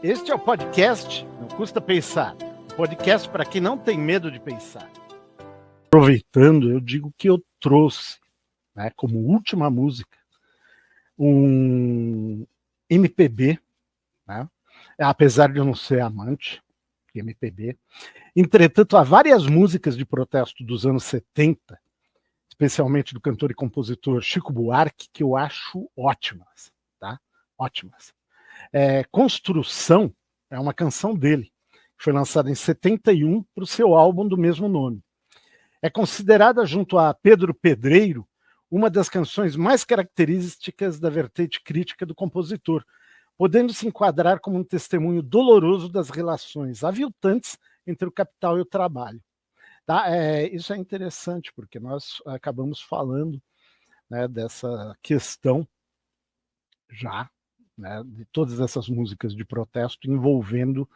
Este é o podcast Não Custa Pensar. Um podcast para quem não tem medo de pensar. Aproveitando, eu digo que eu trouxe, né, como última música, um MPB, né, apesar de eu não ser amante de MPB. Entretanto, há várias músicas de protesto dos anos 70, especialmente do cantor e compositor Chico Buarque, que eu acho ótimas, tá? Ótimas. Construção é uma canção dele, que foi lançada em 71 para o seu álbum do mesmo nome. É considerada, junto a Pedro Pedreiro, uma das canções mais características da vertente crítica do compositor, podendo se enquadrar como um testemunho doloroso das relações aviltantes entre o capital e o trabalho. Tá? Isso é interessante, porque nós acabamos falando, né, dessa questão já, né, de todas essas músicas de protesto envolvendo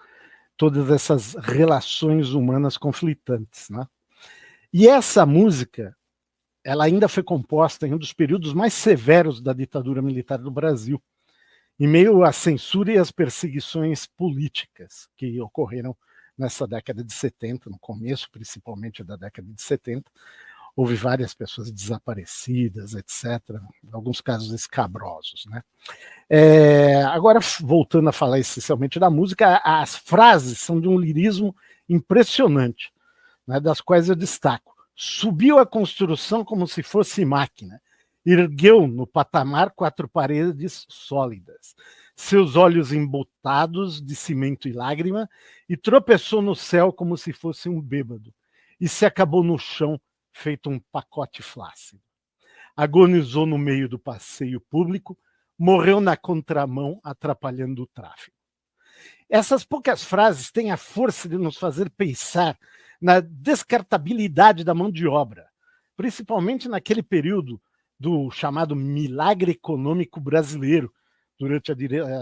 todas essas relações humanas conflitantes, né? E essa música, ela ainda foi composta em um dos períodos mais severos da ditadura militar do Brasil, em meio à censura e às perseguições políticas que ocorreram nessa década de 70, no começo principalmente da década de 70, houve várias pessoas desaparecidas, etc., alguns casos escabrosos, né? Agora, voltando a falar essencialmente da música, as frases são de um lirismo impressionante, né, das quais eu destaco. Subiu a construção como se fosse máquina, ergueu no patamar 4 paredes sólidas, seus olhos embotados de cimento e lágrima, e tropeçou no céu como se fosse um bêbado, e se acabou no chão feito um pacote flácido. Agonizou no meio do passeio público, morreu na contramão, atrapalhando o tráfego. Essas poucas frases têm a força de nos fazer pensar na descartabilidade da mão de obra, principalmente naquele período do chamado milagre econômico brasileiro, durante a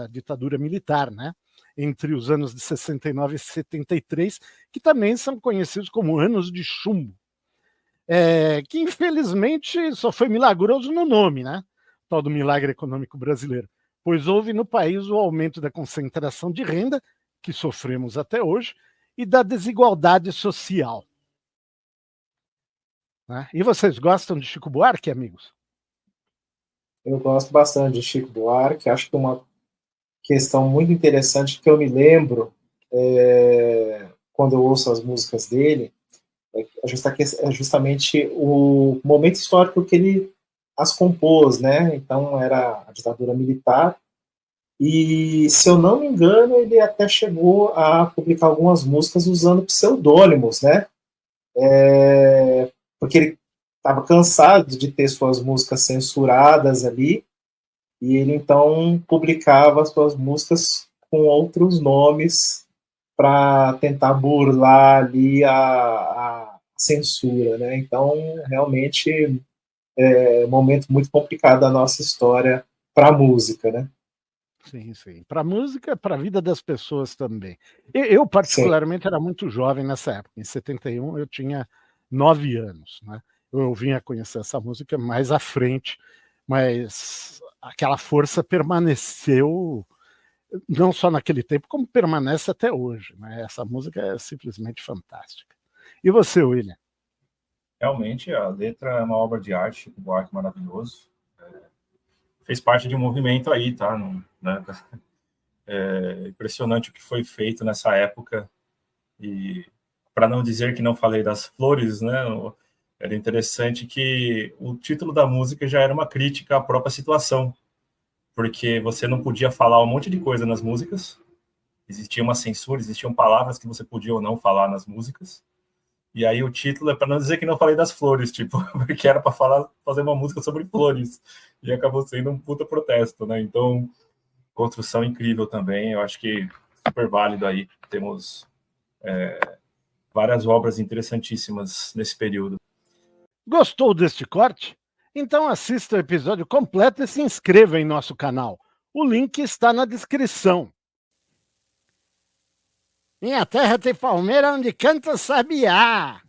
ditadura militar, né? Entre os anos de 69 e 73, que também são conhecidos como anos de chumbo. Que infelizmente só foi milagroso no nome, né? Tal do milagre econômico brasileiro, pois houve no país o aumento da concentração de renda, que sofremos até hoje, e da desigualdade social. Né? E vocês gostam de Chico Buarque, amigos? Eu gosto bastante de Chico Buarque, acho que uma questão muito interessante que eu me lembro quando eu ouço as músicas dele é justamente o momento histórico que ele as compôs, né? Então era a ditadura militar e, se eu não me engano, ele até chegou a publicar algumas músicas usando pseudônimos, né? Porque ele estava cansado de ter suas músicas censuradas ali, e ele então publicava as suas músicas com outros nomes para tentar burlar ali a censura, né? Então, realmente, é um momento muito complicado da nossa história para a música, né? Sim, sim. Para a música, para a vida das pessoas também. Eu, Sim. particularmente, era muito jovem nessa época. Em 71, eu tinha 9 anos. Né? Eu vim a conhecer essa música mais à frente, mas aquela força permaneceu não só naquele tempo, como permanece até hoje. Né? Essa música é simplesmente fantástica. E você, William? Realmente, a letra é uma obra de arte, Chico Buarque maravilhoso. Fez parte de um movimento aí, tá? Né? Impressionante o que foi feito nessa época. E, para não dizer que não falei das flores, né? Era interessante que o título da música já era uma crítica à própria situação, porque você não podia falar um monte de coisa nas músicas, existia uma censura, existiam palavras que você podia ou não falar nas músicas, e aí o título é para não dizer que não falei das flores, tipo, porque era para fazer uma música sobre flores, e acabou sendo um puta protesto, né? Então, construção incrível também, eu acho que super válido aí, temos várias obras interessantíssimas nesse período. Gostou deste corte? Então assista o episódio completo e se inscreva em nosso canal. O link está na descrição. Minha terra tem palmeira onde canta sabiá.